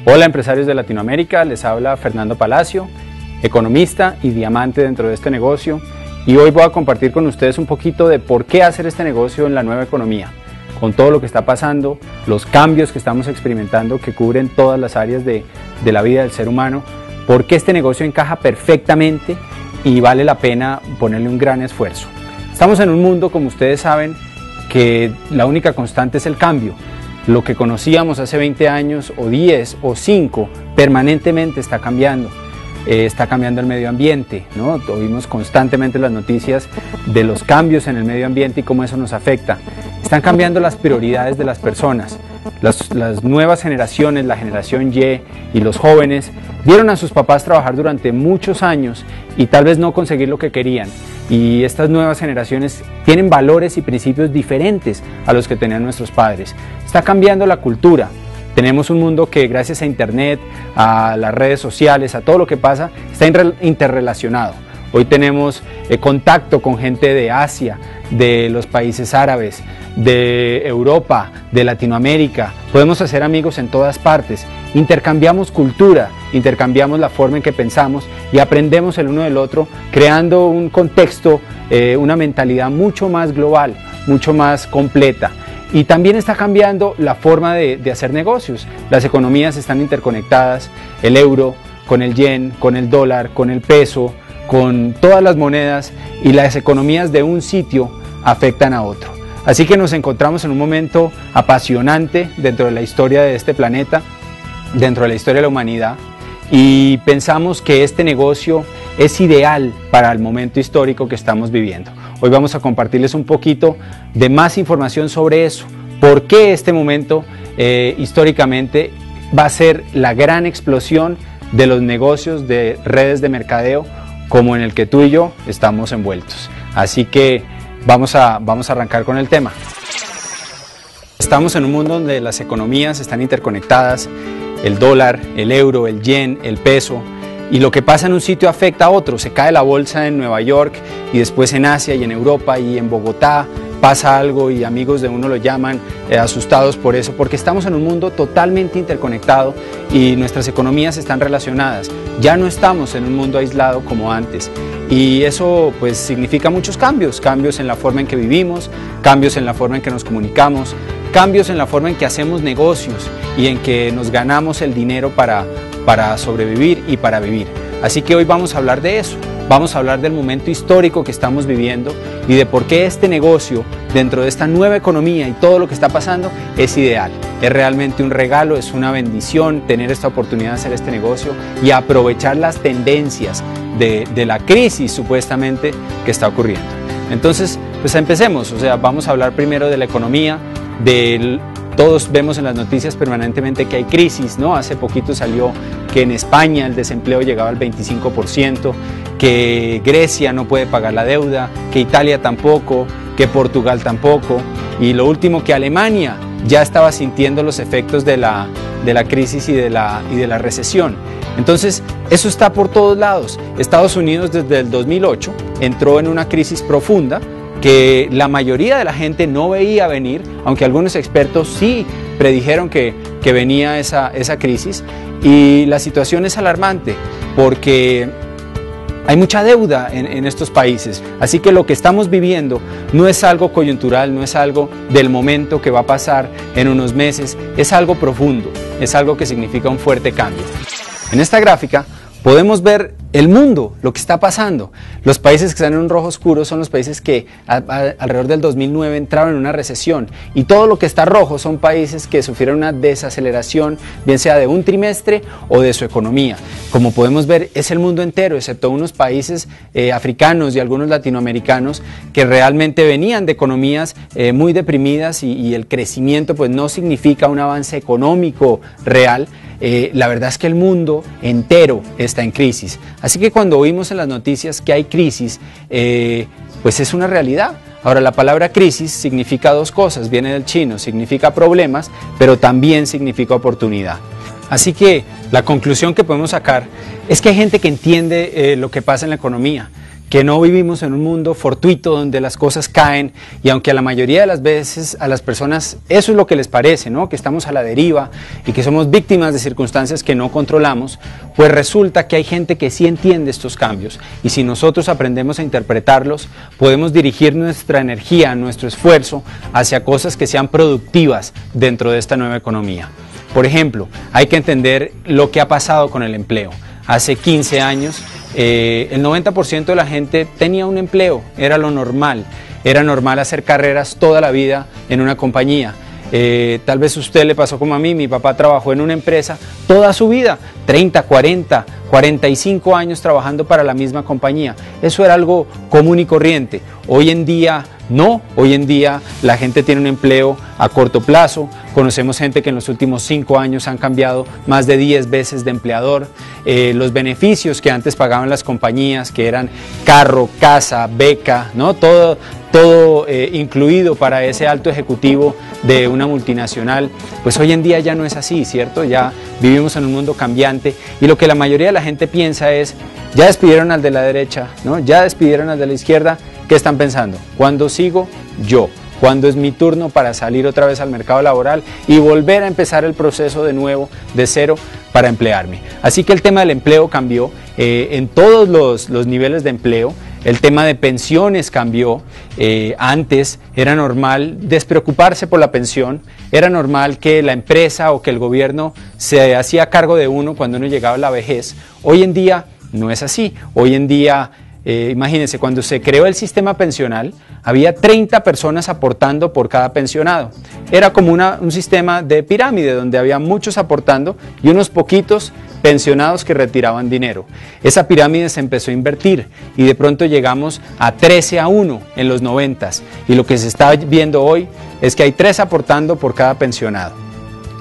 Hola empresarios de Latinoamérica, les habla Fernando Palacio, economista y diamante dentro de este negocio, y hoy voy a compartir con ustedes un poquito de por qué hacer este negocio en la nueva economía, con todo lo que está pasando, los cambios que estamos experimentando que cubren todas las áreas de la vida del ser humano, por qué este negocio encaja perfectamente y vale la pena ponerle un gran esfuerzo. Estamos en un mundo, como ustedes saben, que la única constante es el cambio. Lo que conocíamos hace 20 años o 10 o 5 permanentemente está cambiando. Está cambiando el medio ambiente, ¿no? Oímos constantemente las noticias de los cambios en el medio ambiente y cómo eso nos afecta. Están cambiando las prioridades de las personas. Las nuevas generaciones, la generación Y y los jóvenes, vieron a sus papás trabajar durante muchos años y tal vez no conseguir lo que querían. Y estas nuevas generaciones tienen valores y principios diferentes a los que tenían nuestros padres. Está cambiando la cultura. Tenemos un mundo que gracias a internet, a las redes sociales, a todo lo que pasa, está interrelacionado. Hoy tenemos contacto con gente de Asia, de los países árabes, de Europa, de Latinoamérica. Podemos hacer amigos en todas partes. Intercambiamos cultura, intercambiamos la forma en que pensamos y aprendemos el uno del otro, creando un contexto, una mentalidad mucho más global, mucho más completa. Y también está cambiando la forma de hacer negocios. Las economías están interconectadas, el euro con el yen, con el dólar, con el peso, con todas las monedas, y las economías de un sitio afectan a otro. Así que nos encontramos en un momento apasionante dentro de la historia de este planeta, dentro de la historia de la humanidad, y pensamos que este negocio es ideal para el momento histórico que estamos viviendo. Hoy vamos a compartirles un poquito de más información sobre eso, por qué este momento históricamente va a ser la gran explosión de los negocios de redes de mercadeo como en el que tú y yo estamos envueltos. Así que vamos a arrancar con el tema. Estamos en un mundo donde las economías están interconectadas, el dólar, el euro, el yen, el peso, y lo que pasa en un sitio afecta a otro. Se cae la bolsa en Nueva York y después en Asia y en Europa y en Bogotá pasa algo y amigos de uno lo llaman asustados por eso, porque estamos en un mundo totalmente interconectado y nuestras economías están relacionadas. Ya no estamos en un mundo aislado como antes, y eso pues significa muchos cambios, cambios en la forma en que vivimos, cambios en la forma en que nos comunicamos, cambios en la forma en que hacemos negocios y en que nos ganamos el dinero para sobrevivir y para vivir. Así que hoy vamos a hablar de eso. Vamos a hablar del momento histórico que estamos viviendo y de por qué este negocio dentro de esta nueva economía y todo lo que está pasando es ideal. Es realmente un regalo, es una bendición tener esta oportunidad de hacer este negocio y aprovechar las tendencias de la crisis supuestamente que está ocurriendo. Entonces, pues empecemos. O sea, vamos a hablar primero de la economía, todos vemos en las noticias permanentemente que hay crisis, ¿no? Hace poquito salió que en España el desempleo llegaba al 25%, que Grecia no puede pagar la deuda, que Italia tampoco, que Portugal tampoco, y lo último, que Alemania ya estaba sintiendo los efectos de la crisis y de la recesión. Entonces, eso está por todos lados. Estados Unidos desde el 2008 entró en una crisis profunda que la mayoría de la gente no veía venir, aunque algunos expertos sí predijeron que venía esa crisis, y la situación es alarmante porque hay mucha deuda en estos países, así que lo que estamos viviendo no es algo coyuntural, no es algo del momento que va a pasar en unos meses, es algo profundo, es algo que significa un fuerte cambio. En esta gráfica podemos ver el mundo, lo que está pasando. Los países que están en un rojo oscuro son los países que alrededor del 2009 entraron en una recesión, y todo lo que está rojo son países que sufrieron una desaceleración, bien sea de un trimestre o de su economía. Como podemos ver, es el mundo entero, excepto unos países africanos y algunos latinoamericanos que realmente venían de economías muy deprimidas y el crecimiento pues no significa un avance económico real. La verdad es que el mundo entero está en crisis. Así que cuando oímos en las noticias que hay crisis, pues es una realidad. Ahora, la palabra crisis significa dos cosas, viene del chino, significa problemas, pero también significa oportunidad. Así que la conclusión que podemos sacar es que hay gente que entiende lo que pasa en la economía, que no vivimos en un mundo fortuito donde las cosas caen, y aunque a la mayoría de las veces a las personas eso es lo que les parece, ¿no? Que estamos a la deriva y que somos víctimas de circunstancias que no controlamos, pues resulta que hay gente que sí entiende estos cambios, y si nosotros aprendemos a interpretarlos, podemos dirigir nuestra energía, nuestro esfuerzo hacia cosas que sean productivas dentro de esta nueva economía. Por ejemplo, hay que entender lo que ha pasado con el empleo. Hace 15 años, el 90% de la gente tenía un empleo, era lo normal. Era normal hacer carreras toda la vida en una compañía. Tal vez a usted le pasó como a mí, mi papá trabajó en una empresa toda su vida, 30, 40, 45 años trabajando para la misma compañía. Eso era algo común y corriente. Hoy en día no, hoy en día la gente tiene un empleo a corto plazo. Conocemos gente que en los últimos 5 años han cambiado más de 10 veces de empleador. Los beneficios que antes pagaban las compañías, que eran carro, casa, beca, ¿no? Todo incluido para ese alto ejecutivo de una multinacional, pues hoy en día ya no es así, ¿cierto? Ya vivimos en un mundo cambiante, y lo que la mayoría de la gente piensa es, ya despidieron al de la derecha, ¿no? Ya despidieron al de la izquierda, ¿qué están pensando? ¿Cuándo sigo yo? ¿Cuándo es mi turno para salir otra vez al mercado laboral y volver a empezar el proceso de nuevo, de cero, para emplearme? Así que el tema del empleo cambió en todos los niveles de empleo. El tema de pensiones cambió. Antes era normal despreocuparse por la pensión, era normal que la empresa o que el gobierno se hacía cargo de uno cuando uno llegaba a la vejez. Hoy en día no es así. Hoy en día, imagínense, cuando se creó el sistema pensional, había 30 personas aportando por cada pensionado. Era como un sistema de pirámide donde había muchos aportando y unos poquitos pensionados que retiraban dinero. Esa pirámide se empezó a invertir y de pronto llegamos a 13-1 en los 90s, y lo que se está viendo hoy es que hay 3 aportando por cada pensionado.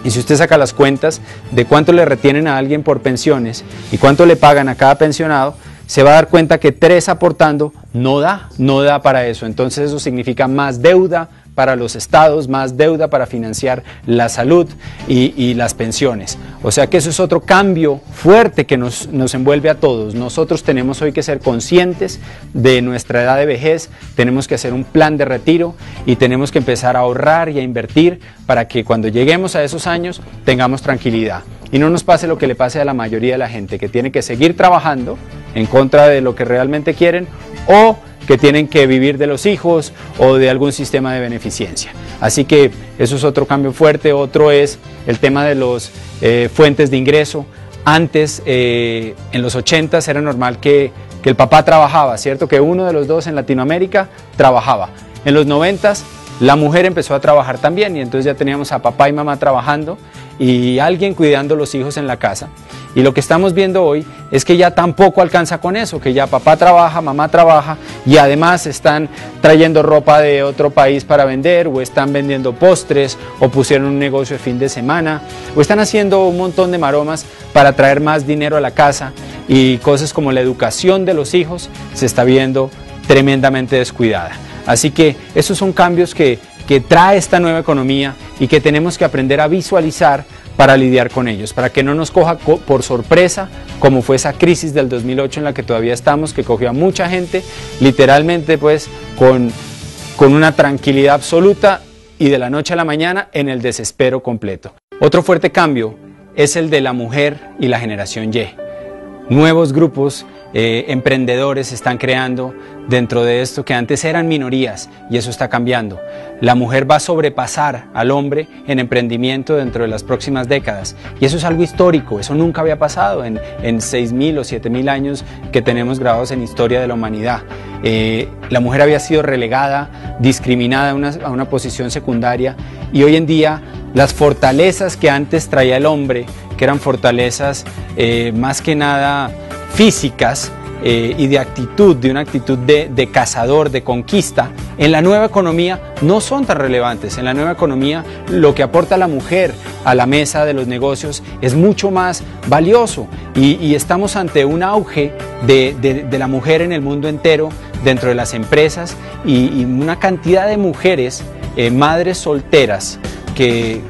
Y si usted saca las cuentas de cuánto le retienen a alguien por pensiones y cuánto le pagan a cada pensionado, se va a dar cuenta que 3 aportando no da para eso. Entonces eso significa más deuda para los estados, más deuda para financiar la salud y las pensiones. O sea que eso es otro cambio fuerte que nos envuelve a todos. Nosotros tenemos hoy que ser conscientes de nuestra edad de vejez, tenemos que hacer un plan de retiro y tenemos que empezar a ahorrar y a invertir para que cuando lleguemos a esos años tengamos tranquilidad y no nos pase lo que le pase a la mayoría de la gente, que tiene que seguir trabajando en contra de lo que realmente quieren, o que tienen que vivir de los hijos o de algún sistema de beneficencia. Así que eso es otro cambio fuerte. Otro es el tema de las fuentes de ingreso. Antes, en los 80s, era normal que el papá trabajaba, ¿cierto? Que uno de los dos en Latinoamérica trabajaba. En los 90s, la mujer empezó a trabajar también, y entonces ya teníamos a papá y mamá trabajando y alguien cuidando los hijos en la casa. Y lo que estamos viendo hoy es que ya tampoco alcanza con eso, que ya papá trabaja, mamá trabaja, y además están trayendo ropa de otro país para vender, o están vendiendo postres, o pusieron un negocio de fin de semana, o están haciendo un montón de maromas para traer más dinero a la casa, y cosas como la educación de los hijos se está viendo tremendamente descuidada. Así que esos son cambios que trae esta nueva economía y que tenemos que aprender a visualizar para lidiar con ellos, para que no nos coja por sorpresa, como fue esa crisis del 2008 en la que todavía estamos, que cogió a mucha gente literalmente pues con una tranquilidad absoluta y de la noche a la mañana en el desespero completo. Otro fuerte cambio es el de la mujer y la generación Y. Nuevos grupos emprendedores se están creando dentro de esto que antes eran minorías, y eso está cambiando. La mujer va a sobrepasar al hombre en emprendimiento dentro de las próximas décadas, y eso es algo histórico. Eso nunca había pasado en 6.000 o 7.000 años que tenemos grabados en historia de la humanidad. La mujer había sido relegada, discriminada a una posición secundaria, y hoy en día las fortalezas que antes traía el hombre, que eran fortalezas más que nada físicas y de actitud, de una actitud de cazador, de conquista, en la nueva economía no son tan relevantes. En la nueva economía lo que aporta la mujer a la mesa de los negocios es mucho más valioso, y estamos ante un auge de la mujer en el mundo entero, dentro de las empresas, y una cantidad de mujeres, madres solteras, que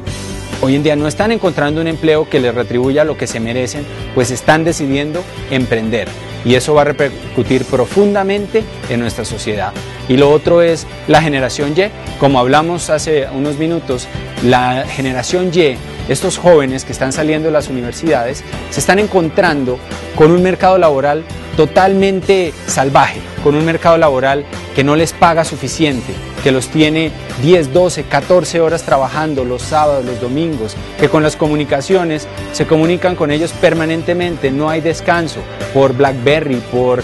hoy en día no están encontrando un empleo que les retribuya lo que se merecen, pues están decidiendo emprender. y eso va a repercutir profundamente en nuestra sociedad. Y lo otro es la generación Y. Como hablamos hace unos minutos, la generación Y, estos jóvenes que están saliendo de las universidades, se están encontrando con un mercado laboral totalmente salvaje, con un mercado laboral que no les paga suficiente, que los tiene 10, 12, 14 horas trabajando los sábados, los domingos, que con las comunicaciones se comunican con ellos permanentemente, no hay descanso, por BlackBerry, por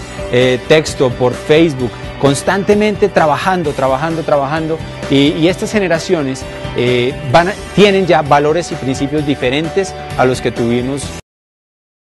texto, por Facebook, constantemente trabajando, y estas generaciones tienen ya valores y principios diferentes a los que tuvimos